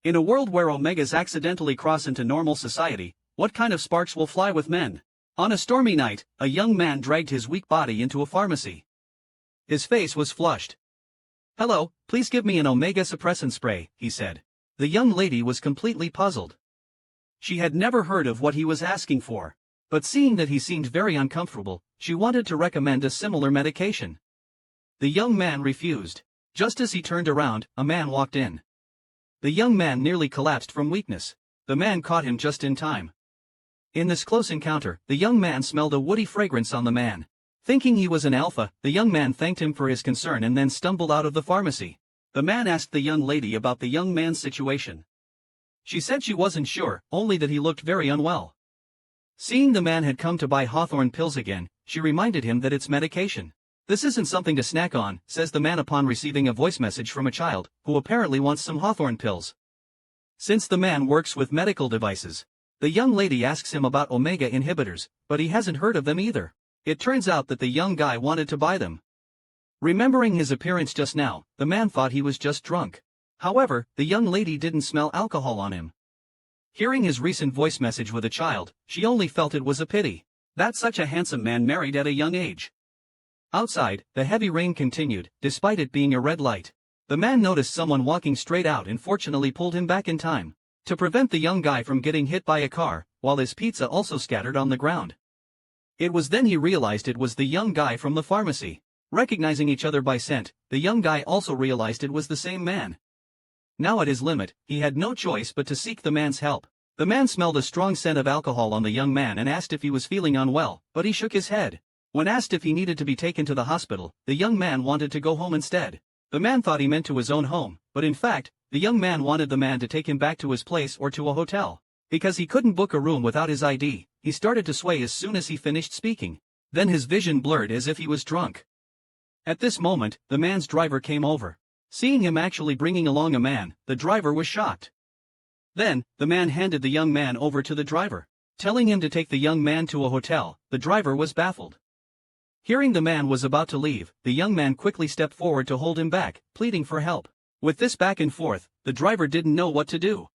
In a world where omegas accidentally cross into normal society, what kind of sparks will fly with men? On a stormy night, a young man dragged his weak body into a pharmacy. His face was flushed. "Hello, please give me an omega suppressant spray," he said. The young lady was completely puzzled. She had never heard of what he was asking for, but seeing that he seemed very uncomfortable, she wanted to recommend a similar medication. The young man refused. Just as he turned around, a man walked in. The young man nearly collapsed from weakness. The man caught him just in time. In this close encounter, the young man smelled a woody fragrance on the man. Thinking he was an alpha, the young man thanked him for his concern and then stumbled out of the pharmacy. The man asked the young lady about the young man's situation. She said she wasn't sure, only that he looked very unwell. Seeing the man had come to buy Hawthorne pills again, she reminded him that it's medication. "This isn't something to snack on," says the man upon receiving a voice message from a child, who apparently wants some Hawthorne pills. Since the man works with medical devices, the young lady asks him about omega inhibitors, but he hasn't heard of them either. It turns out that the young guy wanted to buy them. Remembering his appearance just now, the man thought he was just drunk. However, the young lady didn't smell alcohol on him. Hearing his recent voice message with a child, she only felt it was a pity. That's such a handsome man married at a young age. Outside, the heavy rain continued, despite it being a red light. The man noticed someone walking straight out and fortunately pulled him back in time to prevent the young guy from getting hit by a car, while his pizza also scattered on the ground. It was then he realized it was the young guy from the pharmacy. Recognizing each other by scent, the young guy also realized it was the same man. Now at his limit, he had no choice but to seek the man's help. The man smelled a strong scent of alcohol on the young man and asked if he was feeling unwell, but he shook his head. When asked if he needed to be taken to the hospital, the young man wanted to go home instead. The man thought he meant to his own home, but in fact, the young man wanted the man to take him back to his place or to a hotel. Because he couldn't book a room without his ID, he started to sway as soon as he finished speaking. Then his vision blurred as if he was drunk. At this moment, the man's driver came over. Seeing him actually bringing along a man, the driver was shocked. Then, the man handed the young man over to the driver. Telling him to take the young man to a hotel, the driver was baffled. Hearing the man was about to leave, the young man quickly stepped forward to hold him back, pleading for help. With this back and forth, the driver didn't know what to do.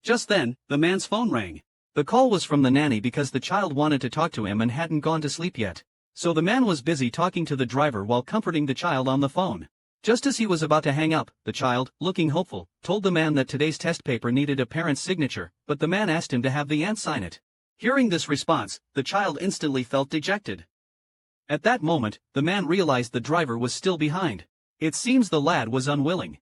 Just then, the man's phone rang. The call was from the nanny because the child wanted to talk to him and hadn't gone to sleep yet. So the man was busy talking to the driver while comforting the child on the phone. Just as he was about to hang up, the child, looking hopeful, told the man that today's test paper needed a parent's signature, but the man asked him to have the aunt sign it. Hearing this response, the child instantly felt dejected. At that moment, the man realized the driver was still behind. It seems the lad was unwilling.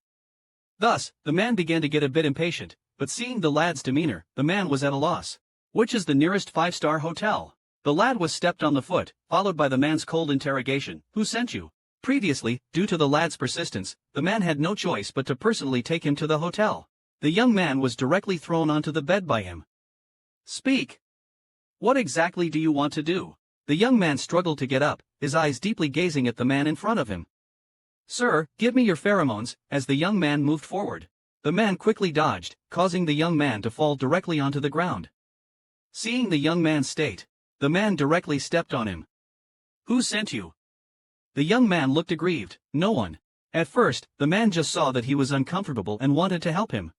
Thus, the man began to get a bit impatient, but seeing the lad's demeanor, the man was at a loss. Which is the nearest 5-star hotel? The lad was stepped on the foot, followed by the man's cold interrogation, "Who sent you?" Previously, due to the lad's persistence, the man had no choice but to personally take him to the hotel. The young man was directly thrown onto the bed by him. "Speak! What exactly do you want to do?" The young man struggled to get up, his eyes deeply gazing at the man in front of him. "Sir, give me your pheromones." As the young man moved forward, the man quickly dodged, causing the young man to fall directly onto the ground. Seeing the young man's state, the man directly stepped on him. "Who sent you?" The young man looked aggrieved. "No one." At first, the man just saw that he was uncomfortable and wanted to help him.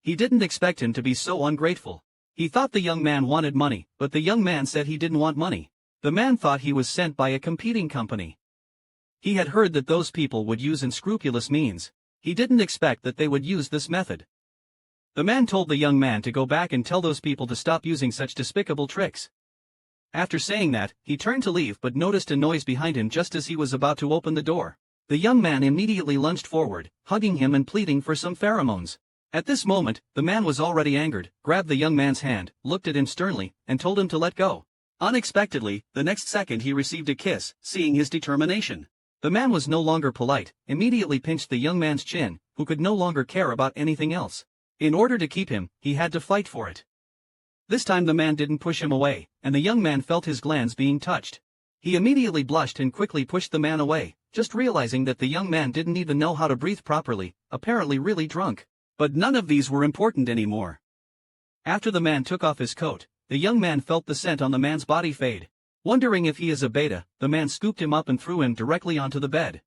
He didn't expect him to be so ungrateful. He thought the young man wanted money, but the young man said he didn't want money. The man thought he was sent by a competing company. He had heard that those people would use unscrupulous means. He didn't expect that they would use this method. The man told the young man to go back and tell those people to stop using such despicable tricks. After saying that, he turned to leave but noticed a noise behind him just as he was about to open the door. The young man immediately lunged forward, hugging him and pleading for some pheromones. At this moment, the man was already angered, grabbed the young man's hand, looked at him sternly, and told him to let go. Unexpectedly, the next second he received a kiss, seeing his determination. The man was no longer polite, immediately pinched the young man's chin, who could no longer care about anything else. In order to keep him, he had to fight for it. This time the man didn't push him away, and the young man felt his glands being touched. He immediately blushed and quickly pushed the man away, just realizing that the young man didn't even know how to breathe properly, apparently really drunk. But none of these were important anymore. After the man took off his coat, the young man felt the scent on the man's body fade. Wondering if he is a beta, the man scooped him up and threw him directly onto the bed.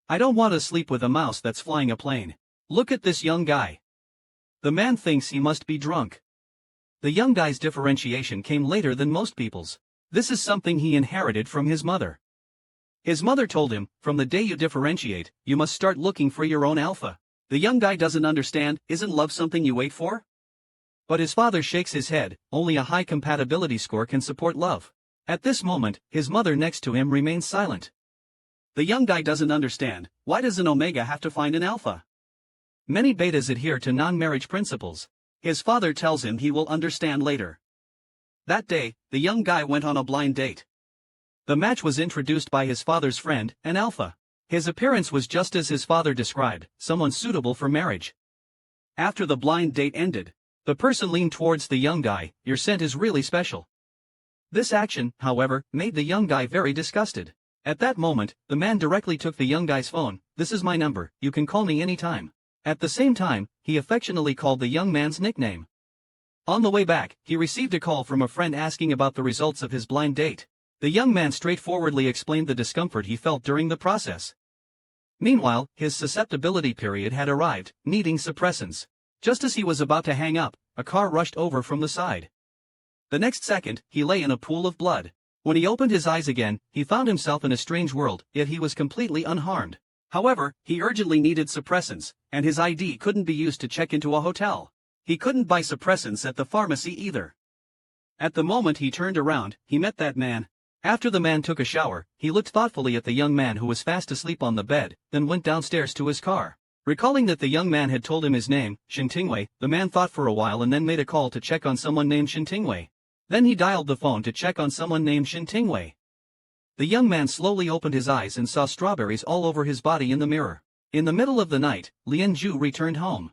"I don't want to sleep with a mouse that's flying a plane. Look at this young guy. The man thinks he must be drunk. The young guy's differentiation came later than most people's. This is something he inherited from his mother. His mother told him, from the day you differentiate, you must start looking for your own alpha. The young guy doesn't understand, isn't love something you wait for? But his father shakes his head, only a high compatibility score can support love. At this moment, his mother next to him remains silent. The young guy doesn't understand, why does an omega have to find an alpha? Many betas adhere to non-marriage principles. His father tells him he will understand later. That day, the young guy went on a blind date. The match was introduced by his father's friend, an alpha. His appearance was just as his father described, someone suitable for marriage. After the blind date ended, the person leaned towards the young guy, your scent is really special. This action, however, made the young guy very disgusted. At that moment, the man directly took the young guy's phone, this is my number, you can call me anytime. At the same time, he affectionately called the young man's nickname. On the way back, he received a call from a friend asking about the results of his blind date. The young man straightforwardly explained the discomfort he felt during the process. Meanwhile, his susceptibility period had arrived, needing suppressants. Just as he was about to hang up, a car rushed over from the side. The next second, he lay in a pool of blood. When he opened his eyes again, he found himself in a strange world, yet he was completely unharmed. However, he urgently needed suppressants, and his ID couldn't be used to check into a hotel. He couldn't buy suppressants at the pharmacy either. At the moment he turned around, he met that man. After the man took a shower, he looked thoughtfully at the young man who was fast asleep on the bed, then went downstairs to his car. Recalling that the young man had told him his name, Shintingwei, the man thought for a while and then made a call to check on someone named Shintingwei. Then he dialed the phone to check on someone named Shintingwei. The young man slowly opened his eyes and saw strawberries all over his body in the mirror. In the middle of the night, Lian Zhu returned home.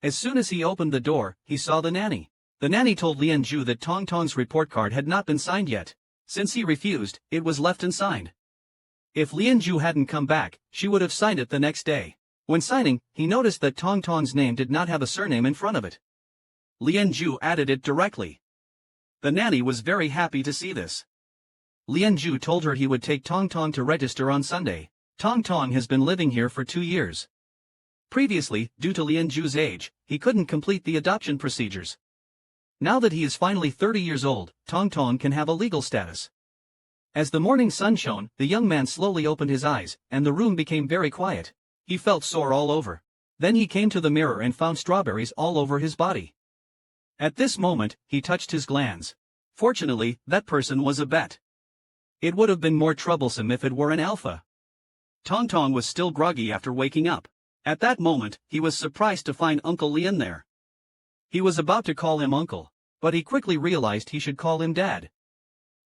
As soon as he opened the door, he saw the nanny. The nanny told Lian Zhu that Tong Tong's report card had not been signed yet. Since he refused, it was left unsigned. If Lian Zhu hadn't come back, she would have signed it the next day. When signing, he noticed that Tong Tong's name did not have a surname in front of it. Lian Zhu added it directly. The nanny was very happy to see this. Lian Zhu told her he would take Tong Tong to register on Sunday. Tong Tong has been living here for 2 years. Previously, due to Lian Zhu's age, he couldn't complete the adoption procedures. Now that he is finally 30 years old, Tong Tong can have a legal status. As the morning sun shone, the young man slowly opened his eyes, and the room became very quiet. He felt sore all over. Then he came to the mirror and found strawberries all over his body. At this moment, he touched his glands. Fortunately, that person was a bet. It would have been more troublesome if it were an alpha. Tong Tong was still groggy after waking up. At that moment, he was surprised to find Uncle Lian there. He was about to call him uncle, but he quickly realized he should call him dad.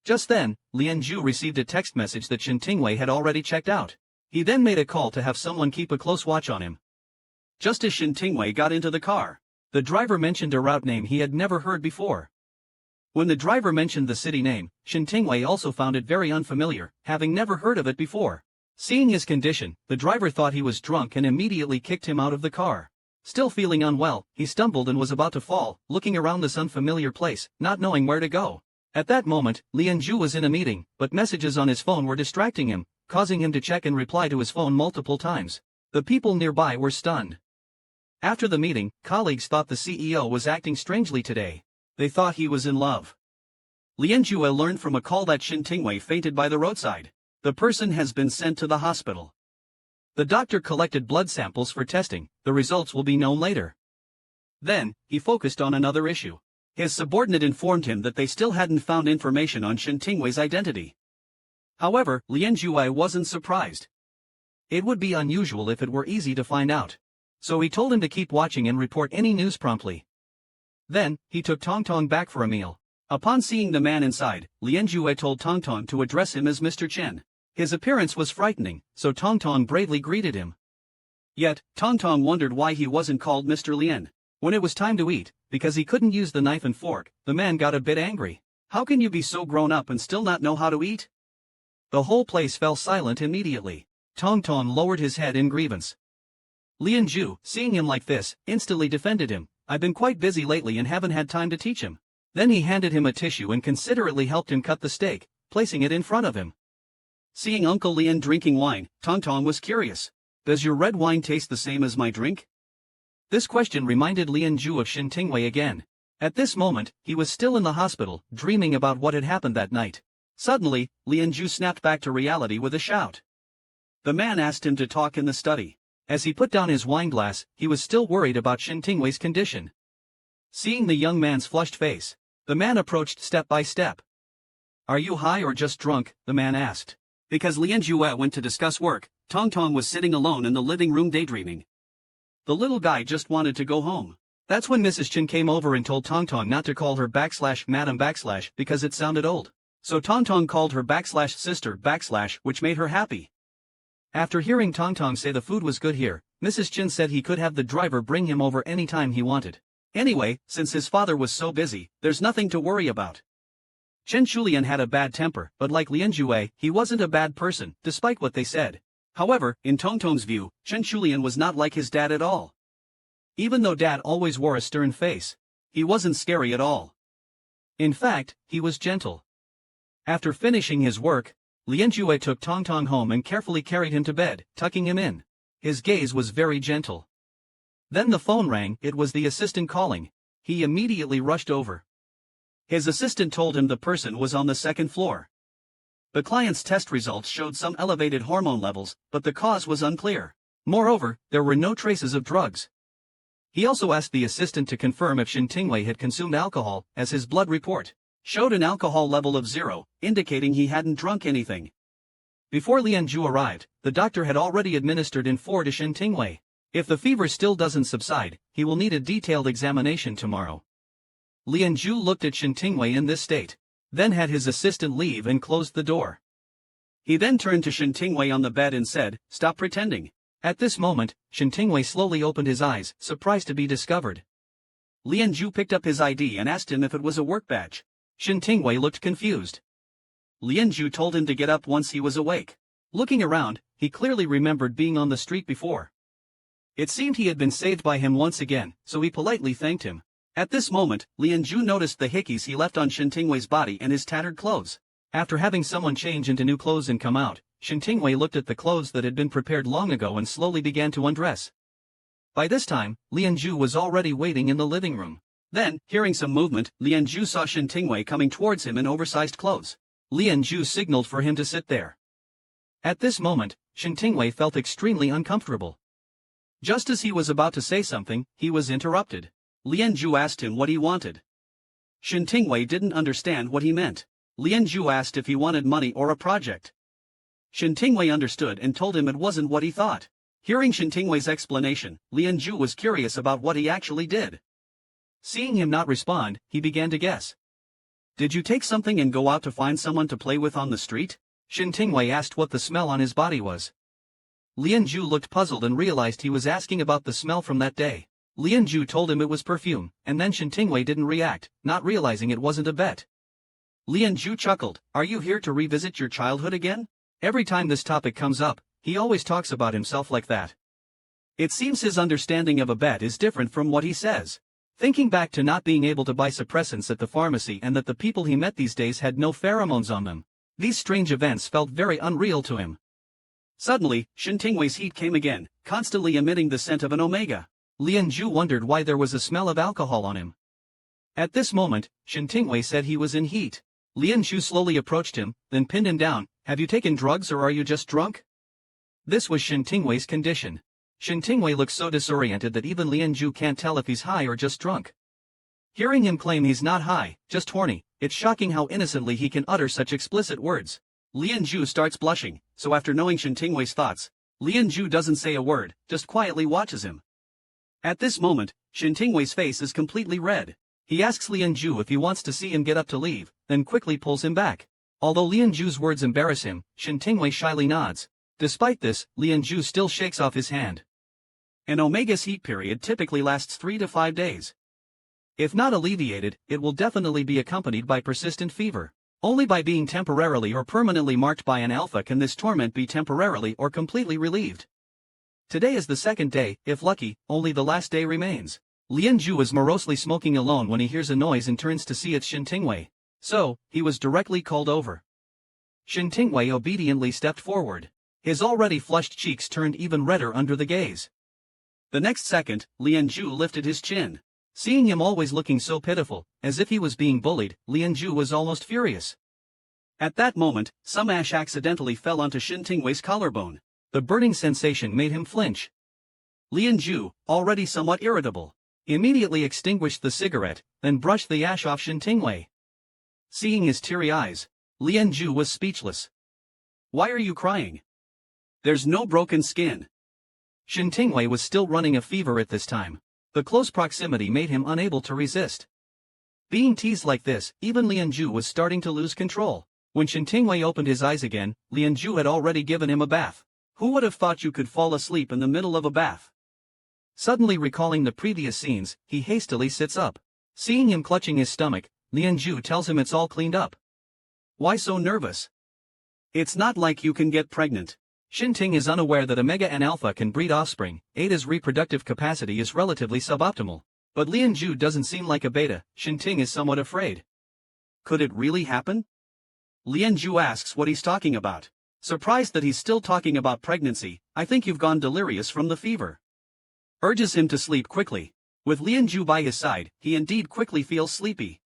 Just then, Lian Zhu received a text message that Shintingwei had already checked out. He then made a call to have someone keep a close watch on him. Just as Shintingwei got into the car, the driver mentioned a route name he had never heard before. When the driver mentioned the city name, Shintingwei also found it very unfamiliar, having never heard of it before. Seeing his condition, the driver thought he was drunk and immediately kicked him out of the car. Still feeling unwell, he stumbled and was about to fall, looking around this unfamiliar place, not knowing where to go. At that moment, Lian Zhu was in a meeting, but messages on his phone were distracting him, causing him to check and reply to his phone multiple times. The people nearby were stunned. After the meeting, colleagues thought the CEO was acting strangely today. They thought he was in love. Lian Zhu learned from a call that Shintingwei fainted by the roadside. The person has been sent to the hospital. The doctor collected blood samples for testing, the results will be known later. Then, he focused on another issue. His subordinate informed him that they still hadn't found information on Shintingwei's identity. However, Lian Zhu wasn't surprised. It would be unusual if it were easy to find out. So he told him to keep watching and report any news promptly. Then, he took Tong Tong back for a meal. Upon seeing the man inside, Lian Zhu told Tong Tong to address him as Mr. Chen. His appearance was frightening, so Tong Tong bravely greeted him. Yet, Tong Tong wondered why he wasn't called Mr. Lian. When it was time to eat, because he couldn't use the knife and fork, the man got a bit angry. How can you be so grown up and still not know how to eat? The whole place fell silent immediately. Tong Tong lowered his head in grievance. Lian Zhu, seeing him like this, instantly defended him. I've been quite busy lately and haven't had time to teach him. Then he handed him a tissue and considerately helped him cut the steak, placing it in front of him. Seeing Uncle Lian drinking wine, Tong Tong was curious. Does your red wine taste the same as my drink? This question reminded Lianju of Shin Tingwei again. At this moment, he was still in the hospital, dreaming about what had happened that night. Suddenly, Lianju snapped back to reality with a shout. The man asked him to talk in the study. As he put down his wineglass, he was still worried about Shin Tingwei's condition. Seeing the young man's flushed face, the man approached step by step. Are you high or just drunk? The man asked. Because Lianju went to discuss work, Tong Tong was sitting alone in the living room daydreaming. The little guy just wanted to go home. That's when Mrs. Chen came over and told Tong Tong not to call her /Madam/ because it sounded old. So Tong Tong called her /sister / which made her happy. After hearing Tong Tong say the food was good here, Mrs. Chen said he could have the driver bring him over anytime he wanted. Anyway, since his father was so busy, there's nothing to worry about. Chen Shulian had a bad temper, but like Lianju, he wasn't a bad person, despite what they said. However, in Tong Tong's view, Chen Shulian was not like his dad at all. Even though dad always wore a stern face, he wasn't scary at all. In fact, he was gentle. After finishing his work, Lianju took Tong Tong home and carefully carried him to bed, tucking him in. His gaze was very gentle. Then the phone rang. It was the assistant calling. He immediately rushed over. His assistant told him the person was on the second floor. The client's test results showed some elevated hormone levels, but the cause was unclear. Moreover, there were no traces of drugs. He also asked the assistant to confirm if Shin Tingwei had consumed alcohol, as his blood report showed an alcohol level of 0, indicating he hadn't drunk anything. Before Lianju arrived, the doctor had already administered In-4 to Shin Tingwei. If the fever still doesn't subside, he will need a detailed examination tomorrow. Lianju looked at Shin Tingwei in this state, then had his assistant leave and closed the door. He then turned to Shin Tingwei on the bed and said, "Stop pretending." At this moment, Shin Tingwei slowly opened his eyes, surprised to be discovered. Lianju picked up his ID and asked him if it was a work badge. Shin Tingwei looked confused. Lianju told him to get up once he was awake. Looking around, he clearly remembered being on the street before. It seemed he had been saved by him once again, so he politely thanked him. At this moment, Lianju noticed the hickeys he left on Shin Tingwei's body and his tattered clothes. After having someone change into new clothes and come out, Shin Tingwei looked at the clothes that had been prepared long ago and slowly began to undress. By this time, Lianju was already waiting in the living room. Then, hearing some movement, Lianju saw Shin Tingwei coming towards him in oversized clothes. Lianju signaled for him to sit there. At this moment, Shin Tingwei felt extremely uncomfortable. Just as he was about to say something, he was interrupted. Lianju asked him what he wanted. Shin Tingwei didn't understand what he meant. Lianju asked if he wanted money or a project. Shin Tingwei understood and told him it wasn't what he thought. Hearing Shin Tingwei's explanation, Lianju was curious about what he actually did. Seeing him not respond, he began to guess. Did you take something and go out to find someone to play with on the street? Shin Tingwei asked what the smell on his body was. Lianju looked puzzled and realized he was asking about the smell from that day. Lianju told him it was perfume, and then Shin Tingwei didn't react, not realizing it wasn't a bet. Lianju chuckled. Are you here to revisit your childhood again? Every time this topic comes up, he always talks about himself like that. It seems his understanding of a bet is different from what he says. Thinking back to not being able to buy suppressants at the pharmacy and that the people he met these days had no pheromones on them, these strange events felt very unreal to him. Suddenly, Shin Tingwei's heat came again, constantly emitting the scent of an omega. Lianju wondered why there was a smell of alcohol on him. At this moment, Shin Tingwei said he was in heat. Lianju slowly approached him, then pinned him down. Have you taken drugs or are you just drunk? This was Shin Tingwei's condition. Shin Tingwei looks so disoriented that even Lianju can't tell if he's high or just drunk. Hearing him claim he's not high, just horny, it's shocking how innocently he can utter such explicit words. Lianju starts blushing, so after knowing Shin Tingwei's thoughts, Lianju doesn't say a word, just quietly watches him. At this moment, Shin Tingwei's face is completely red. He asks Lianju if he wants to see him get up to leave, then quickly pulls him back. Although Lianju's words embarrass him, Shin Tingwei shyly nods. Despite this, Lianju still shakes off his hand. An omega's heat period typically lasts 3 to 5 days. If not alleviated, it will definitely be accompanied by persistent fever. Only by being temporarily or permanently marked by an alpha can this torment be temporarily or completely relieved. Today is the second day, if lucky, only the last day remains. Lianju is morosely smoking alone when he hears a noise and turns to see it's Shin Tingwei. So, he was directly called over. Shin Tingwei obediently stepped forward. His already flushed cheeks turned even redder under the gaze. The next second, Lianju lifted his chin. Seeing him always looking so pitiful, as if he was being bullied, Lianju was almost furious. At that moment, some ash accidentally fell onto Shin Tingwei's collarbone. The burning sensation made him flinch. Lianju, already somewhat irritable, immediately extinguished the cigarette, then brushed the ash off Shin Tingwei. Seeing his teary eyes, Lianju was speechless. Why are you crying? There's no broken skin. Shin Tingwei was still running a fever at this time. The close proximity made him unable to resist. Being teased like this, even Lianju was starting to lose control. When Shin Tingwei opened his eyes again, Lianju had already given him a bath. Who would have thought you could fall asleep in the middle of a bath? Suddenly recalling the previous scenes, he hastily sits up. Seeing him clutching his stomach, Lianju tells him it's all cleaned up. Why so nervous? It's not like you can get pregnant. Shin Ting is unaware that Omega and Alpha can breed offspring. Ada's reproductive capacity is relatively suboptimal. But Lianju doesn't seem like a beta. Shin Ting is somewhat afraid. Could it really happen? Lianju asks what he's talking about. Surprised that he's still talking about pregnancy, I think you've gone delirious from the fever. Urges him to sleep quickly. With Lianju by his side, he indeed quickly feels sleepy.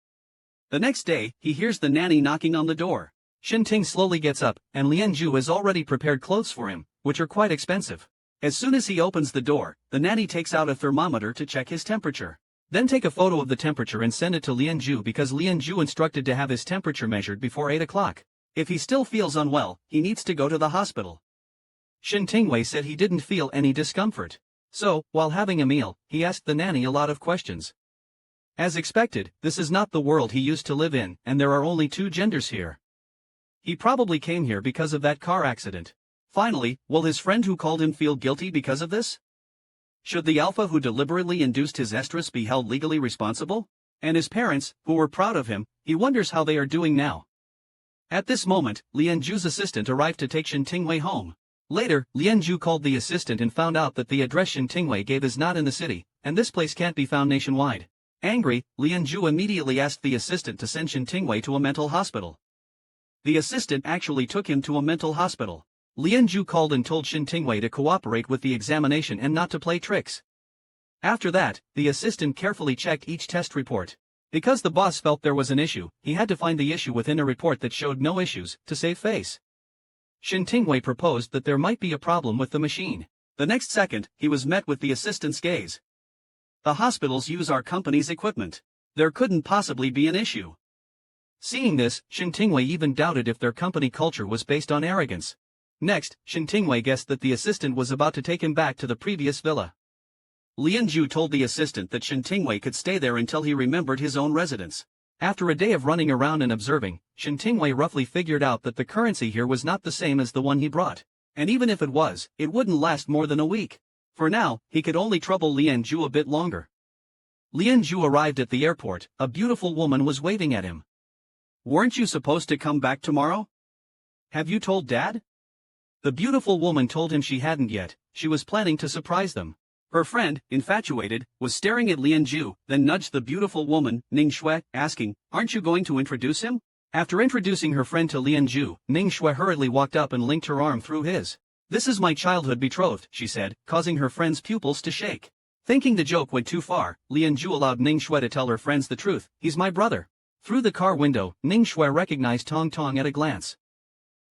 The next day, he hears the nanny knocking on the door. Shin Ting slowly gets up, and Lianju has already prepared clothes for him, which are quite expensive. As soon as he opens the door, the nanny takes out a thermometer to check his temperature. Then take a photo of the temperature and send it to Lianju because Lianju instructed to have his temperature measured before 8 o'clock. If he still feels unwell, he needs to go to the hospital. Shin Tingwei said he didn't feel any discomfort. So, while having a meal, he asked the nanny a lot of questions. As expected, this is not the world he used to live in, and there are only 2 genders here. He probably came here because of that car accident. Finally, will his friend who called him feel guilty because of this? Should the alpha who deliberately induced his estrus be held legally responsible? And his parents, who were proud of him, he wonders how they are doing now. At this moment, Lianju's assistant arrived to take Shin Tingwei home. Later, Lianju called the assistant and found out that the address Shin Tingwei gave is not in the city, and this place can't be found nationwide. Angry, Lianju immediately asked the assistant to send Shin Tingwei to a mental hospital. The assistant actually took him to a mental hospital. Lianju called and told Shin Tingwei to cooperate with the examination and not to play tricks. After that, the assistant carefully checked each test report. Because the boss felt there was an issue, he had to find the issue within a report that showed no issues, to save face. Shin Tingwei proposed that there might be a problem with the machine. The next second, he was met with the assistant's gaze. The hospitals use our company's equipment. There couldn't possibly be an issue. Seeing this, Shin Tingwei even doubted if their company culture was based on arrogance. Next, Shin Tingwei guessed that the assistant was about to take him back to the previous villa. Lianju told the assistant that Shin Tingwei could stay there until he remembered his own residence. After a day of running around and observing, Shin Tingwei roughly figured out that the currency here was not the same as the one he brought. And even if it was, it wouldn't last more than a week. For now, he could only trouble Lianju a bit longer. Lianju arrived at the airport. A beautiful woman was waving at him. Weren't you supposed to come back tomorrow? Have you told Dad? The beautiful woman told him she hadn't yet. She was planning to surprise them. Her friend, infatuated, was staring at Lianju, then nudged the beautiful woman, Ning Shui, asking, "Aren't you going to introduce him?" After introducing her friend to Lianju, Ning Shui hurriedly walked up and linked her arm through his. "This is my childhood betrothed," she said, causing her friend's pupils to shake. Thinking the joke went too far, Lianju allowed Ning Shui to tell her friends the truth. "He's my brother." Through the car window, Ning Shui recognized Tong Tong at a glance.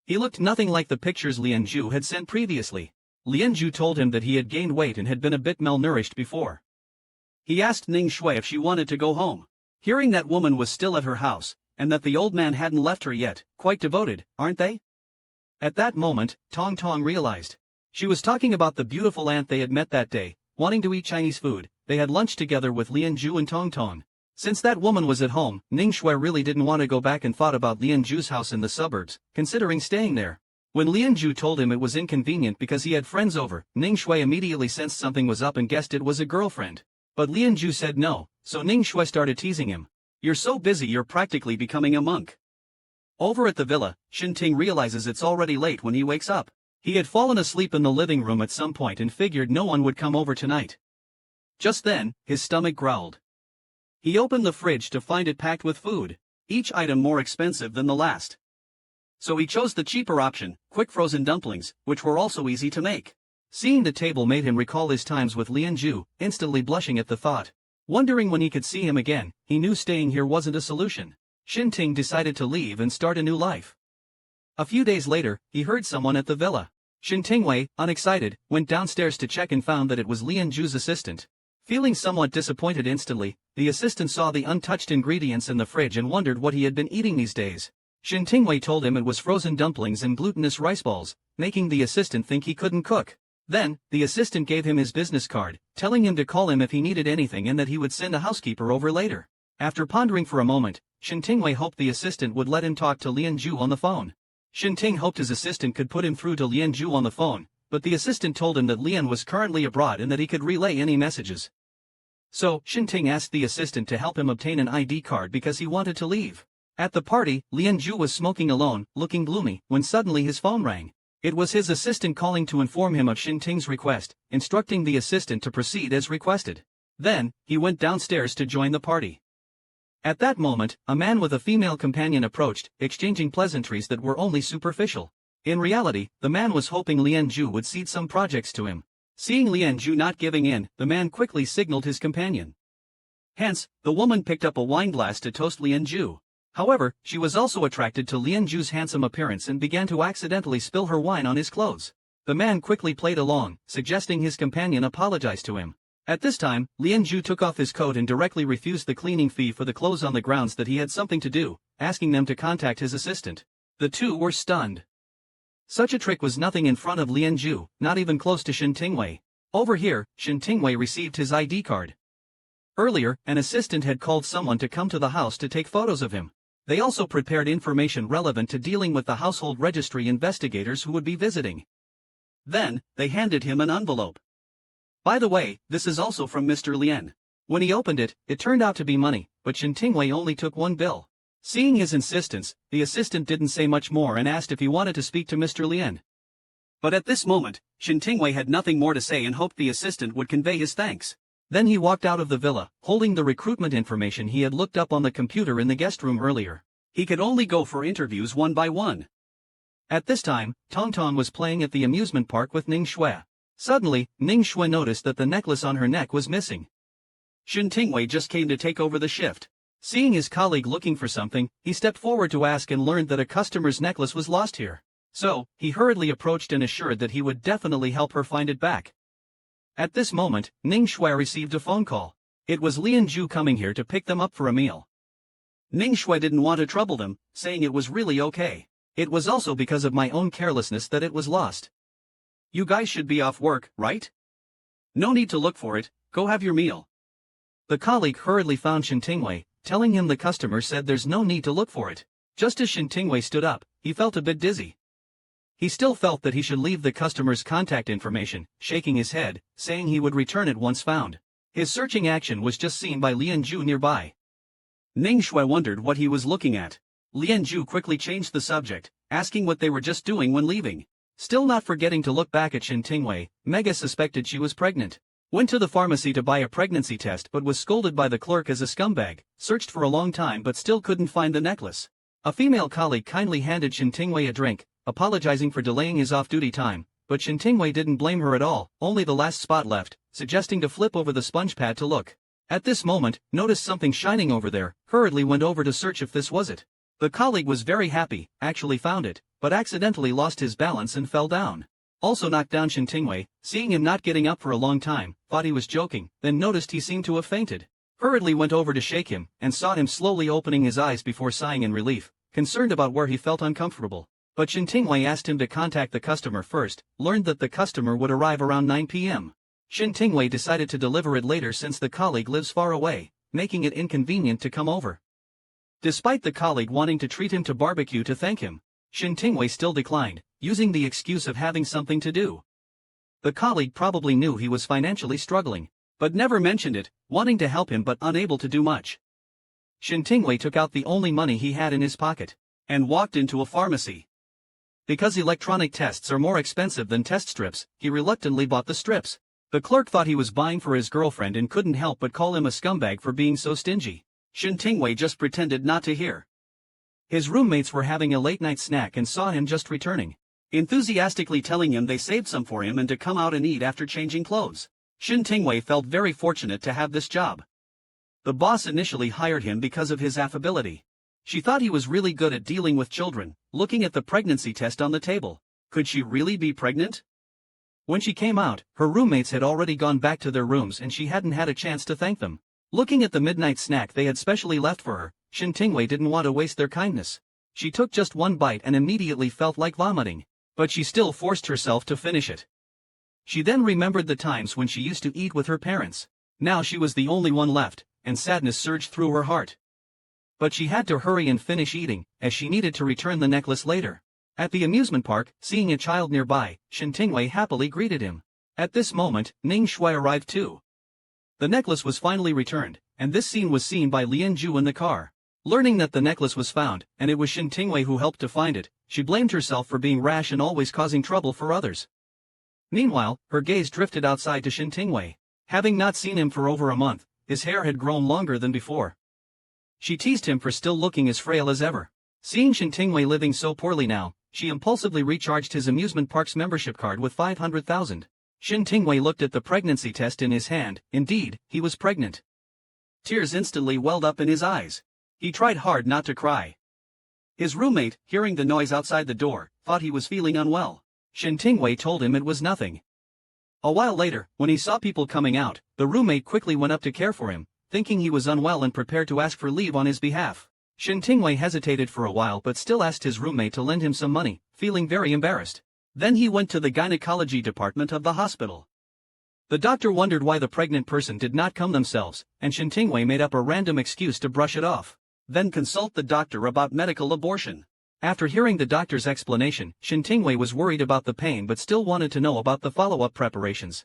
He looked nothing like the pictures Lianju had sent previously. Lianju told him that he had gained weight and had been a bit malnourished before. He asked Ning Shui if she wanted to go home. Hearing that woman was still at her house, and that the old man hadn't left her yet, quite devoted, aren't they? At that moment, Tong Tong realized. She was talking about the beautiful aunt they had met that day, wanting to eat Chinese food. They had lunch together with Lianju and Tong Tong. Since that woman was at home, Ning Shui really didn't want to go back and thought about Lianju's house in the suburbs, considering staying there. When Lianju told him it was inconvenient because he had friends over, Ning Shui immediately sensed something was up and guessed it was a girlfriend. But Lianju said no, so Ning Shui started teasing him. "You're so busy you're practically becoming a monk." Over at the villa, Shin Ting realizes it's already late when he wakes up. He had fallen asleep in the living room at some point and figured no one would come over tonight. Just then, his stomach growled. He opened the fridge to find it packed with food, each item more expensive than the last. So he chose the cheaper option, quick frozen dumplings, which were also easy to make. Seeing the table made him recall his times with Lianju, instantly blushing at the thought. Wondering when he could see him again, he knew staying here wasn't a solution. Xinting decided to leave and start a new life. A few days later, he heard someone at the villa. Xintingwei, unexcited, went downstairs to check and found that it was Lianju's assistant. Feeling somewhat disappointed instantly, the assistant saw the untouched ingredients in the fridge and wondered what he had been eating these days. Xintingwei told him it was frozen dumplings and glutinous rice balls, making the assistant think he couldn't cook. Then, the assistant gave him his business card, telling him to call him if he needed anything and that he would send a housekeeper over later. After pondering for a moment, Xintingwei hoped the assistant would let him talk to Lianju on the phone. Xinting hoped his assistant could put him through to Lianju on the phone, but the assistant told him that Lian was currently abroad and that he could relay any messages. So, Xinting asked the assistant to help him obtain an ID card because he wanted to leave. At the party, Lianju was smoking alone, looking gloomy, when suddenly his phone rang. It was his assistant calling to inform him of Xinting's request, instructing the assistant to proceed as requested. Then, he went downstairs to join the party. At that moment, a man with a female companion approached, exchanging pleasantries that were only superficial. In reality, the man was hoping Lianju would cede some projects to him. Seeing Lianju not giving in, the man quickly signaled his companion. Hence, the woman picked up a wine glass to toast Lianju. However, she was also attracted to Lianju's handsome appearance and began to accidentally spill her wine on his clothes. The man quickly played along, suggesting his companion apologize to him. At this time, Lianju took off his coat and directly refused the cleaning fee for the clothes on the grounds that he had something to do, asking them to contact his assistant. The two were stunned. Such a trick was nothing in front of Lianju, not even close to Xintingwei. Over here, Xintingwei received his ID card. Earlier, an assistant had called someone to come to the house to take photos of him. They also prepared information relevant to dealing with the household registry investigators who would be visiting. Then, they handed him an envelope. By the way, this is also from Mr. Lian. When he opened it, it turned out to be money, but Xintingwei only took one bill. Seeing his insistence, the assistant didn't say much more and asked if he wanted to speak to Mr. Lian. But at this moment, Xintingwei had nothing more to say and hoped the assistant would convey his thanks. Then he walked out of the villa, holding the recruitment information he had looked up on the computer in the guest room earlier. He could only go for interviews one by one. At this time, Tong Tong was playing at the amusement park with Ning Shui. Suddenly, Ning Shui noticed that the necklace on her neck was missing. Xintingwei just came to take over the shift. Seeing his colleague looking for something, he stepped forward to ask and learned that a customer's necklace was lost here. So, he hurriedly approached and assured that he would definitely help her find it back. At this moment, Ning Shui received a phone call. It was Lianju coming here to pick them up for a meal. Ning Shui didn't want to trouble them, saying it was really okay. It was also because of my own carelessness that it was lost. You guys should be off work, right? No need to look for it, go have your meal. The colleague hurriedly found Xintingwei, telling him the customer said there's no need to look for it. Just as Xintingwei stood up, he felt a bit dizzy. He still felt that he should leave the customer's contact information, shaking his head, saying he would return it once found. His searching action was just seen by Lianju nearby. Ning Shui wondered what he was looking at. Lianju quickly changed the subject, asking what they were just doing when leaving. Still not forgetting to look back at Xintingwei, Mega suspected she was pregnant. Went to the pharmacy to buy a pregnancy test but was scolded by the clerk as a scumbag, searched for a long time but still couldn't find the necklace. A female colleague kindly handed Xintingwei a drink, apologizing for delaying his off-duty time, but Xintingwei didn't blame her at all, only the last spot left, suggesting to flip over the sponge pad to look. At this moment, noticed something shining over there, hurriedly went over to search if this was it. The colleague was very happy, actually found it, but accidentally lost his balance and fell down. Also knocked down Xintingwei, seeing him not getting up for a long time, thought he was joking, then noticed he seemed to have fainted. Hurriedly went over to shake him, and saw him slowly opening his eyes before sighing in relief, concerned about where he felt uncomfortable. But Xintingwei asked him to contact the customer first, learned that the customer would arrive around 9 p.m. Xintingwei decided to deliver it later since the colleague lives far away, making it inconvenient to come over. Despite the colleague wanting to treat him to barbecue to thank him, Xintingwei still declined, using the excuse of having something to do. The colleague probably knew he was financially struggling, but never mentioned it, wanting to help him but unable to do much. Xintingwei took out the only money he had in his pocket, and walked into a pharmacy. Because electronic tests are more expensive than test strips, he reluctantly bought the strips. The clerk thought he was buying for his girlfriend and couldn't help but call him a scumbag for being so stingy. Xintingwei just pretended not to hear. His roommates were having a late-night snack and saw him just returning. enthusiastically telling him they saved some for him and to come out and eat after changing clothes. Shin Tingwei felt very fortunate to have this job. The boss initially hired him because of his affability. She thought he was really good at dealing with children. Looking at the pregnancy test on the table, could she really be pregnant? When she came out, her roommates had already gone back to their rooms and she hadn't had a chance to thank them. Looking at the midnight snack they had specially left for her, Shin Tingwei didn't want to waste their kindness. She took just one bite and immediately felt like vomiting, but she still forced herself to finish it. She then remembered the times when she used to eat with her parents. Now she was the only one left, and sadness surged through her heart. But she had to hurry and finish eating, as she needed to return the necklace later. At the amusement park, seeing a child nearby, Shin Tingwei happily greeted him. At this moment, Ning Shui arrived too. The necklace was finally returned, and this scene was seen by Lian Ju in the car. Learning that the necklace was found, and it was Shin Tingwei who helped to find it, she blamed herself for being rash and always causing trouble for others. Meanwhile, her gaze drifted outside to Shin Tingwei. Having not seen him for over a month, his hair had grown longer than before. She teased him for still looking as frail as ever. Seeing Shin Tingwei living so poorly now, she impulsively recharged his amusement park's membership card with 500,000. Shin Tingwei looked at the pregnancy test in his hand. Indeed, he was pregnant. Tears instantly welled up in his eyes. He tried hard not to cry. His roommate, hearing the noise outside the door, thought he was feeling unwell. Shin Tingwei told him it was nothing. A while later, when he saw people coming out, the roommate quickly went up to care for him, thinking he was unwell and prepared to ask for leave on his behalf. Shin Tingwei hesitated for a while but still asked his roommate to lend him some money, feeling very embarrassed. Then he went to the gynecology department of the hospital. The doctor wondered why the pregnant person did not come themselves, and Shin Tingwei made up a random excuse to brush it off. Then consult the doctor about medical abortion. After hearing the doctor's explanation, Shin Tingwei was worried about the pain but still wanted to know about the follow-up preparations.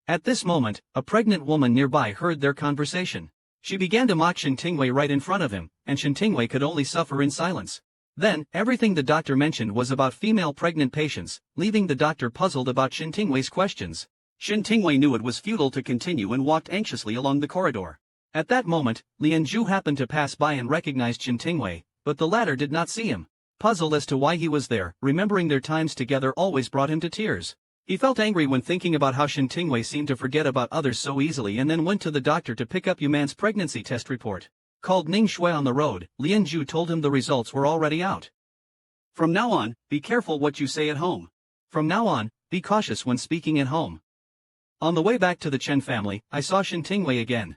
At this moment, a pregnant woman nearby heard their conversation. She began to mock Shin Tingwei right in front of him, and Shin Tingwei could only suffer in silence. Then, everything the doctor mentioned was about female pregnant patients, leaving the doctor puzzled about Shin Tingwei's questions. Shin Tingwei knew it was futile to continue and walked anxiously along the corridor. At that moment, Lian Ju happened to pass by and recognized Shin Tingwei, but the latter did not see him. Puzzled as to why he was there, remembering their times together always brought him to tears. He felt angry when thinking about how Shin Tingwei seemed to forget about others so easily and then went to the doctor to pick up Yuman's pregnancy test report. Called Ning Shui on the road, Lian Ju told him the results were already out. From now on, be careful what you say at home. From now on, be cautious when speaking at home. On the way back to the Chen family, I saw Shin Tingwei again.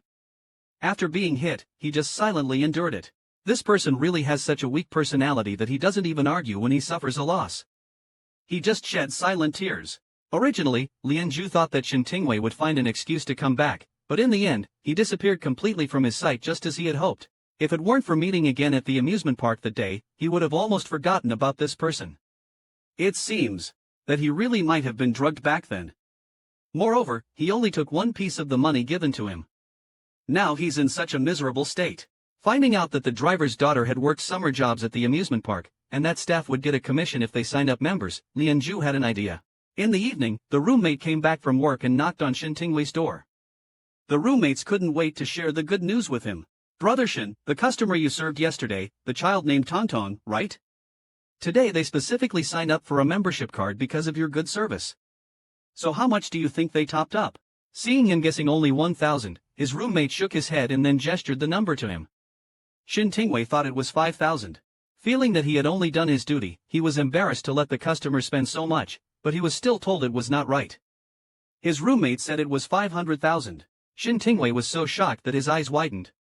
After being hit, he just silently endured it. This person really has such a weak personality that he doesn't even argue when he suffers a loss. He just sheds silent tears. Originally, Lian Ju thought that Shin Tingwei would find an excuse to come back, but in the end, he disappeared completely from his sight just as he had hoped. If it weren't for meeting again at the amusement park that day, he would have almost forgotten about this person. It seems that he really might have been drugged back then. Moreover, he only took one piece of the money given to him. Now he's in such a miserable state. Finding out that the driver's daughter had worked summer jobs at the amusement park, and that staff would get a commission if they signed up members, Lian Ju had an idea. In the evening, the roommate came back from work and knocked on Shin Tingwei's door. The roommates couldn't wait to share the good news with him. Brother Shin, the customer you served yesterday, the child named Tongtong, right? Today they specifically signed up for a membership card because of your good service. So how much do you think they topped up? Seeing him guessing only 1,000, his roommate shook his head and then gestured the number to him. Shin Tingwei thought it was 5,000. Feeling that he had only done his duty, he was embarrassed to let the customer spend so much, but he was still told it was not right. His roommate said it was 500,000. Shin Tingwei was so shocked that his eyes widened.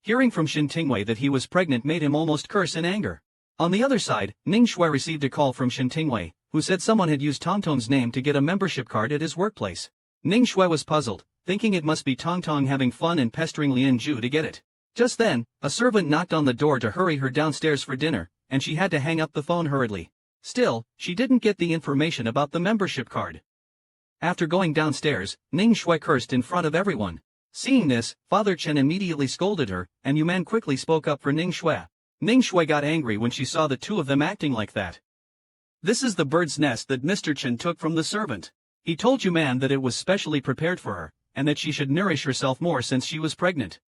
Hearing from Shin Tingwei that he was pregnant made him almost curse in anger. On the other side, Ning Shui received a call from Shin Tingwei, who said someone had used Tongtong's name to get a membership card at his workplace. Ning Shui was puzzled, thinking it must be Tongtong having fun and pestering Lian Ju to get it. Just then, a servant knocked on the door to hurry her downstairs for dinner, and she had to hang up the phone hurriedly. Still, she didn't get the information about the membership card. After going downstairs, Ning Shui cursed in front of everyone. Seeing this, Father Chen immediately scolded her, and Yuman quickly spoke up for Ning Shui. Ning Shui got angry when she saw the two of them acting like that. This is the bird's nest that Mr. Chen took from the servant. He told Yuman that it was specially prepared for her, and that she should nourish herself more since she was pregnant.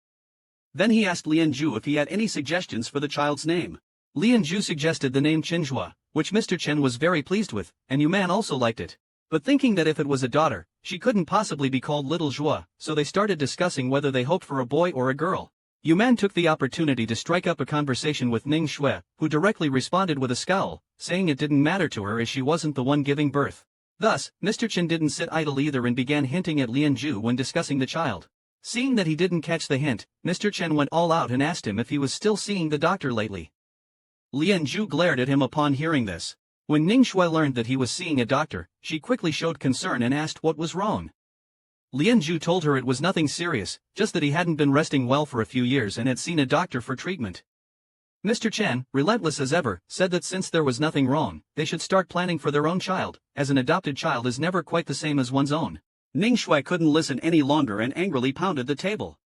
Then he asked Lian Ju if he had any suggestions for the child's name. Lian Ju suggested the name Qinhua, which Mr. Chen was very pleased with, and Yuman also liked it. But thinking that if it was a daughter, she couldn't possibly be called Little Joie, so they started discussing whether they hoped for a boy or a girl. Yuman took the opportunity to strike up a conversation with Ning Shui, who directly responded with a scowl, saying it didn't matter to her as she wasn't the one giving birth. Thus, Mr. Chen didn't sit idle either and began hinting at Lian Ju when discussing the child. Seeing that he didn't catch the hint, Mr. Chen went all out and asked him if he was still seeing the doctor lately. Lian Ju glared at him upon hearing this. When Ning Shui learned that he was seeing a doctor, she quickly showed concern and asked what was wrong. Lian Ju told her it was nothing serious, just that he hadn't been resting well for a few years and had seen a doctor for treatment. Mr. Chen, relentless as ever, said that since there was nothing wrong, they should start planning for their own child, as an adopted child is never quite the same as one's own. Ning Shui couldn't listen any longer and angrily pounded the table.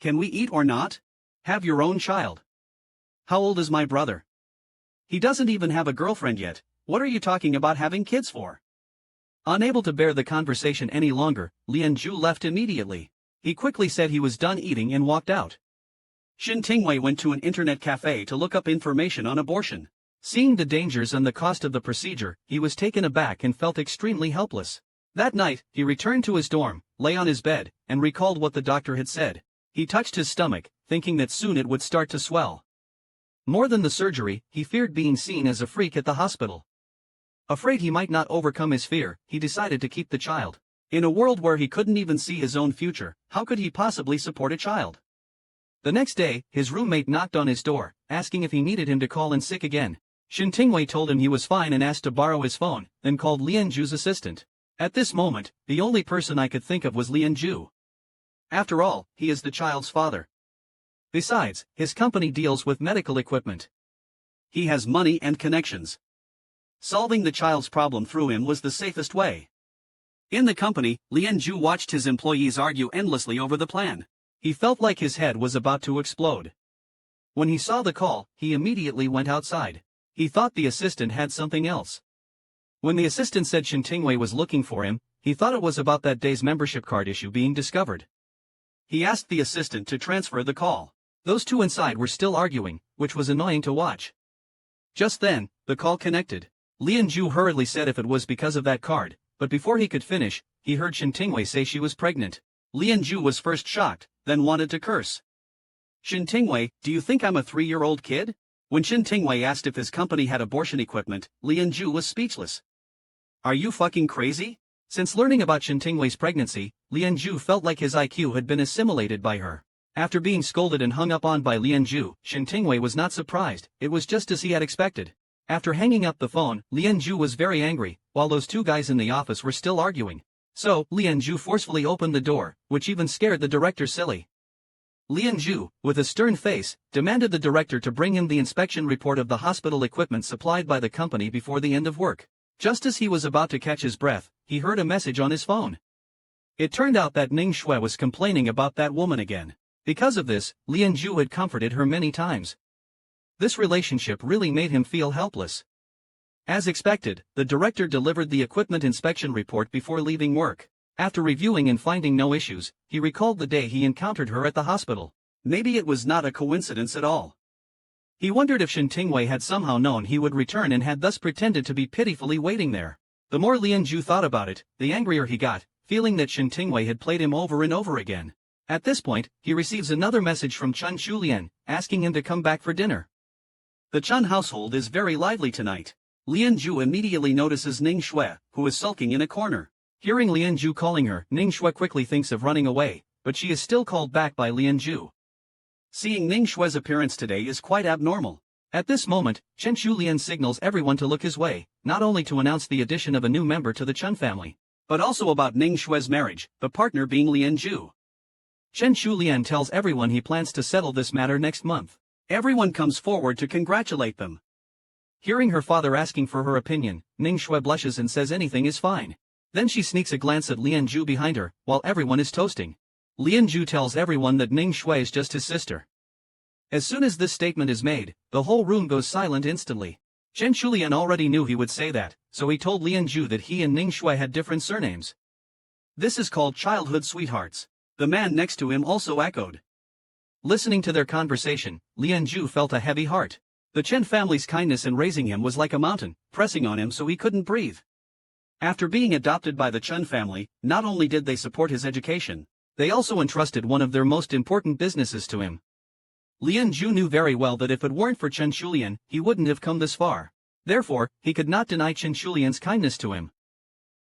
Can we eat or not? Have your own child. How old is my brother? He doesn't even have a girlfriend yet. What are you talking about having kids for? Unable to bear the conversation any longer, Lian Ju left immediately. He quickly said he was done eating and walked out. Shin Tingwei went to an internet cafe to look up information on abortion. Seeing the dangers and the cost of the procedure, he was taken aback and felt extremely helpless. That night, he returned to his dorm, lay on his bed, and recalled what the doctor had said. He touched his stomach, thinking that soon it would start to swell. More than the surgery, he feared being seen as a freak at the hospital. Afraid he might not overcome his fear, he decided to keep the child. In a world where he couldn't even see his own future, how could he possibly support a child? The next day, his roommate knocked on his door, asking if he needed him to call in sick again. Shin Tingwei told him he was fine and asked to borrow his phone, then called Lian Ju's assistant. At this moment, the only person I could think of was Lian Ju. After all, he is the child's father. Besides, his company deals with medical equipment. He has money and connections. Solving the child's problem through him was the safest way. In the company, Lian Ju watched his employees argue endlessly over the plan. He felt like his head was about to explode. When he saw the call, he immediately went outside. He thought the assistant had something else. When the assistant said Shin Tingwei was looking for him, he thought it was about that day's membership card issue being discovered. He asked the assistant to transfer the call. Those two inside were still arguing, which was annoying to watch. Just then, the call connected. Lian Ju hurriedly said if it was because of that card, but before he could finish, he heard Shin Tingwei say she was pregnant. Lian Ju was first shocked, then wanted to curse. Shin Tingwei, do you think I'm a 3-year-old kid? When Shin Tingwei asked if his company had abortion equipment, Lian Ju was speechless. Are you fucking crazy? Since learning about Shin Tingwei's pregnancy, Lian Ju felt like his IQ had been assimilated by her. After being scolded and hung up on by Lian Ju, Shin Tingwei was not surprised, it was just as he had expected. After hanging up the phone, Lian Ju was very angry, while those two guys in the office were still arguing. So, Lian Ju forcefully opened the door, which even scared the director silly. Lian Ju, with a stern face, demanded the director to bring him the inspection report of the hospital equipment supplied by the company before the end of work. Just as he was about to catch his breath, he heard a message on his phone. It turned out that Ning Shui was complaining about that woman again. Because of this, Lian Ju had comforted her many times. This relationship really made him feel helpless. As expected, the director delivered the equipment inspection report before leaving work. After reviewing and finding no issues, he recalled the day he encountered her at the hospital. Maybe it was not a coincidence at all. He wondered if Shin Tingwei had somehow known he would return and had thus pretended to be pitifully waiting there. The more Lian Ju thought about it, the angrier he got, feeling that Shin Tingwei had played him over and over again. At this point, he receives another message from Chun Shulian, asking him to come back for dinner. The Chun household is very lively tonight. Lian Ju immediately notices Ning Shui, who is sulking in a corner. Hearing Lian Ju calling her, Ning Shui quickly thinks of running away, but she is still called back by Lian Ju. Seeing Ning Shui's appearance today is quite abnormal. At this moment, Chen Shulian signals everyone to look his way, not only to announce the addition of a new member to the Chun family, but also about Ning Shui's marriage, the partner being Lian Ju. Chen Shulian tells everyone he plans to settle this matter next month. Everyone comes forward to congratulate them. Hearing her father asking for her opinion, Ning Shui blushes and says anything is fine. Then she sneaks a glance at Lian Ju behind her, while everyone is toasting. Lian Ju tells everyone that Ning Shui is just his sister. As soon as this statement is made, the whole room goes silent instantly. Chen Shulian already knew he would say that, so he told Lian Ju that he and Ning Shui had different surnames. This is called childhood sweethearts. The man next to him also echoed. Listening to their conversation, Lian Ju felt a heavy heart. The Chen family's kindness in raising him was like a mountain, pressing on him so he couldn't breathe. After being adopted by the Chen family, not only did they support his education, they also entrusted one of their most important businesses to him. Lian Zhu knew very well that if it weren't for Chen Shulian, he wouldn't have come this far. Therefore, he could not deny Chen Shulian's kindness to him.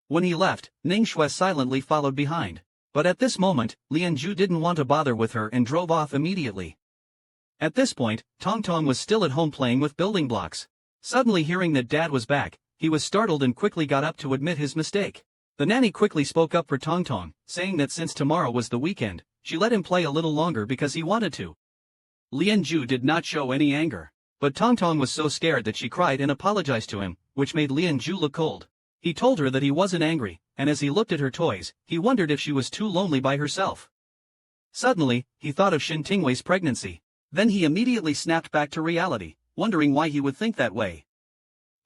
When he left, Ning Shui silently followed behind. But at this moment, Lian Zhu didn't want to bother with her and drove off immediately. At this point, Tong Tong was still at home playing with building blocks. Suddenly hearing that Dad was back, he was startled and quickly got up to admit his mistake. The nanny quickly spoke up for Tong Tong, saying that since tomorrow was the weekend, she let him play a little longer because he wanted to. Lian Zhu did not show any anger, but Tong Tong was so scared that she cried and apologized to him, which made Lian Zhu look cold. He told her that he wasn't angry, and as he looked at her toys, he wondered if she was too lonely by herself. Suddenly, he thought of Shin Tingwei's pregnancy. Then he immediately snapped back to reality, wondering why he would think that way.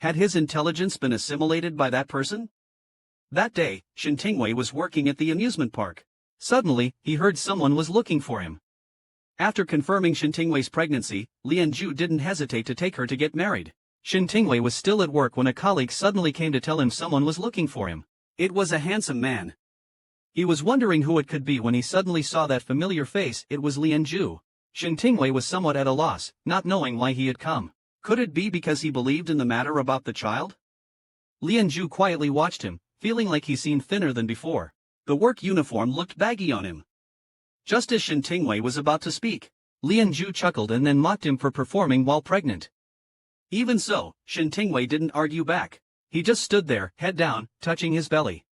Had his intelligence been assimilated by that person? That day, Shin Tingwei was working at the amusement park. Suddenly, he heard someone was looking for him. After confirming Shin Tingwei's pregnancy, Lian Zhu didn't hesitate to take her to get married. Shin Tingwei was still at work when a colleague suddenly came to tell him someone was looking for him. It was a handsome man. He was wondering who it could be when he suddenly saw that familiar face. It was Lian Zhu. Shin Tingwei was somewhat at a loss, not knowing why he had come. Could it be because he believed in the matter about the child? Lian Zhu quietly watched him, feeling like he seemed thinner than before. The work uniform looked baggy on him. Just as Shin Tingwei was about to speak, Lian Zhu chuckled and then mocked him for performing while pregnant. Even so, Shin Tingwei didn't argue back. He just stood there, head down, touching his belly.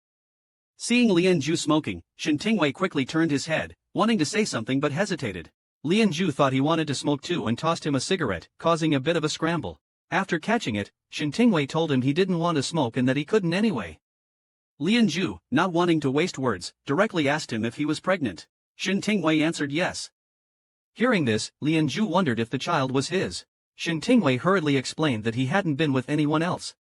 Seeing Lian Zhu smoking, Shin Tingwei quickly turned his head, wanting to say something but hesitated. Lian Zhu thought he wanted to smoke too and tossed him a cigarette, causing a bit of a scramble. After catching it, Shin Tingwei told him he didn't want to smoke and that he couldn't anyway. Lian Zhu, not wanting to waste words, directly asked him if he was pregnant. Shin Tingwei answered yes. Hearing this, Lian Zhu wondered if the child was his. Shin Tingwei hurriedly explained that he hadn't been with anyone else.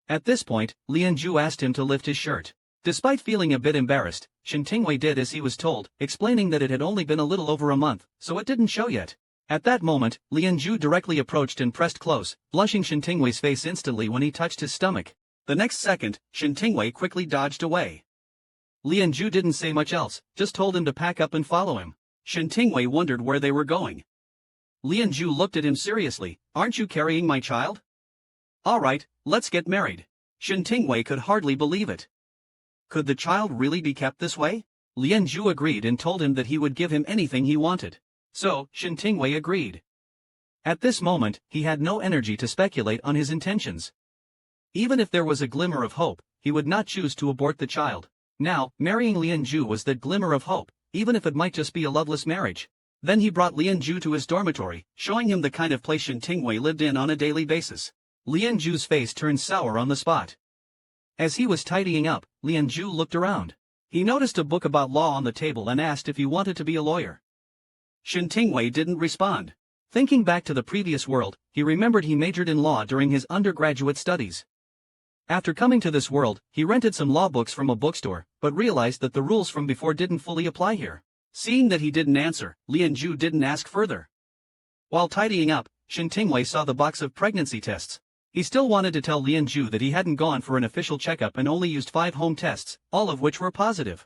At this point, Lian Zhu asked him to lift his shirt. Despite feeling a bit embarrassed, Shin Tingwei did as he was told, explaining that it had only been a little over a month, so it didn't show yet. At that moment, Lian Zhu directly approached and pressed close, blushing Shin Tingwei's face instantly when he touched his stomach. The next second, Shin Tingwei quickly dodged away. Lian Zhu didn't say much else, just told him to pack up and follow him. Shin Tingwei wondered where they were going. Lian Zhu looked at him seriously. Aren't you carrying my child? Alright, let's get married. Shin Tingwei could hardly believe it. Could the child really be kept this way? Lian Zhu agreed and told him that he would give him anything he wanted. So, Shin Tingwei agreed. At this moment, he had no energy to speculate on his intentions. Even if there was a glimmer of hope, he would not choose to abort the child. Now, marrying Lian Zhu was that glimmer of hope, even if it might just be a loveless marriage. Then he brought Lian Zhu to his dormitory, showing him the kind of place Shin Tingwei lived in on a daily basis. Lian Zhu's face turned sour on the spot. As he was tidying up, Lian Zhu looked around. He noticed a book about law on the table and asked if he wanted to be a lawyer. Shin Tingwei didn't respond. Thinking back to the previous world, he remembered he majored in law during his undergraduate studies. After coming to this world, he rented some law books from a bookstore, but realized that the rules from before didn't fully apply here. Seeing that he didn't answer, Lian Zhu didn't ask further. While tidying up, Shin Tingwei saw the box of pregnancy tests. He still wanted to tell Lian Zhu that he hadn't gone for an official checkup and only used 5 home tests, all of which were positive.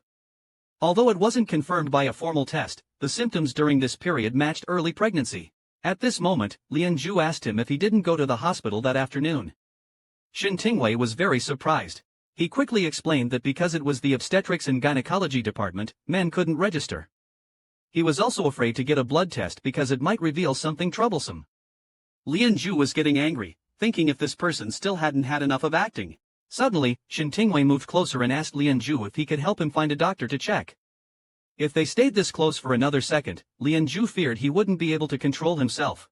Although it wasn't confirmed by a formal test, the symptoms during this period matched early pregnancy. At this moment, Lian Zhu asked him if he didn't go to the hospital that afternoon. Shin Tingwei was very surprised. He quickly explained that because it was the obstetrics and gynecology department, men couldn't register. He was also afraid to get a blood test because it might reveal something troublesome. Lian Zhu was getting angry, thinking if this person still hadn't had enough of acting. Suddenly, Shin Tingwei moved closer and asked Lian Zhu if he could help him find a doctor to check. If they stayed this close for another second, Lian Zhu feared he wouldn't be able to control himself.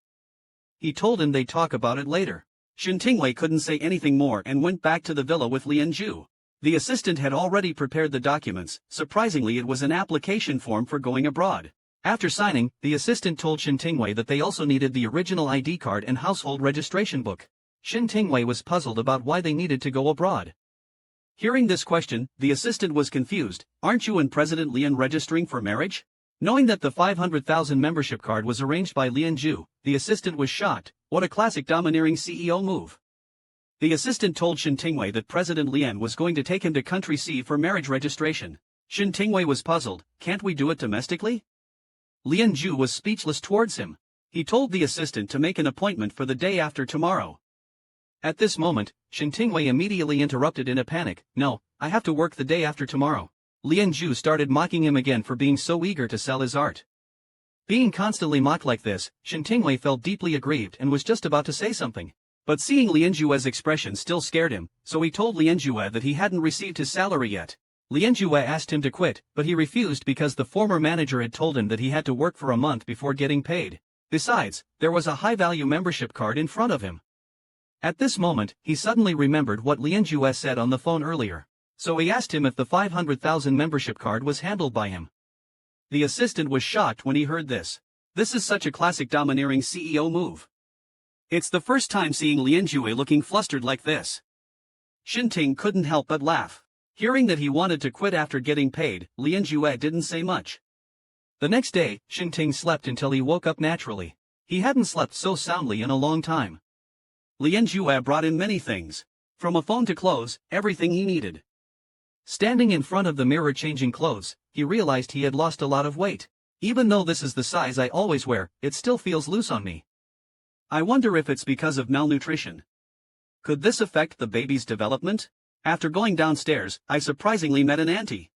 He told him they'd talk about it later. Shin Tingwei couldn't say anything more and went back to the villa with Lian Zhu. The assistant had already prepared the documents. Surprisingly, it was an application form for going abroad. After signing, the assistant told Shin Tingwei that they also needed the original ID card and household registration book. Shin Tingwei was puzzled about why they needed to go abroad. Hearing this question, the assistant was confused. Aren't you and President Lian registering for marriage? Knowing that the 500,000 membership card was arranged by Lian Zhu, the assistant was shocked. What a classic domineering CEO move. The assistant told Shen Tingwei that President Lian was going to take him to Country C for marriage registration. Shen Tingwei was puzzled. Can't we do it domestically? Lian Zhu was speechless towards him. He told the assistant to make an appointment for the day after tomorrow. At this moment, Shen Tingwei immediately interrupted in a panic. No, I have to work the day after tomorrow. Lian Zhu started mocking him again for being so eager to sell his art. Being constantly mocked like this, Shen Tingwei felt deeply aggrieved and was just about to say something. But seeing Lian Zhu's expression still scared him, so he told Lian Zhu that he hadn't received his salary yet. Lian Zhu asked him to quit, but he refused because the former manager had told him that he had to work for a month before getting paid. Besides, there was a high-value membership card in front of him. At this moment, he suddenly remembered what Lian Zhu said on the phone earlier. So he asked him if the 500,000 membership card was handled by him. The assistant was shocked when he heard this. This is such a classic domineering CEO move. It's the first time seeing Lian Zhu looking flustered like this. Shen Ting couldn't help but laugh. Hearing that he wanted to quit after getting paid, Lian Zhu didn't say much. The next day, Shen Ting slept until he woke up naturally. He hadn't slept so soundly in a long time. Lian Zhu brought in many things. From a phone to clothes, everything he needed. Standing in front of the mirror changing clothes, he realized he had lost a lot of weight. Even though this is the size I always wear, it still feels loose on me. I wonder if it's because of malnutrition. Could this affect the baby's development? After going downstairs, I surprisingly met an auntie.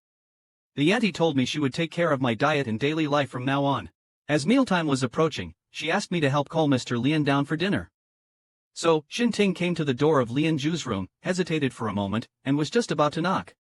The auntie told me she would take care of my diet and daily life from now on. As mealtime was approaching, she asked me to help call Mr. Lian down for dinner. So, Shen Ting came to the door of Lian Zhu's room, hesitated for a moment, and was just about to knock.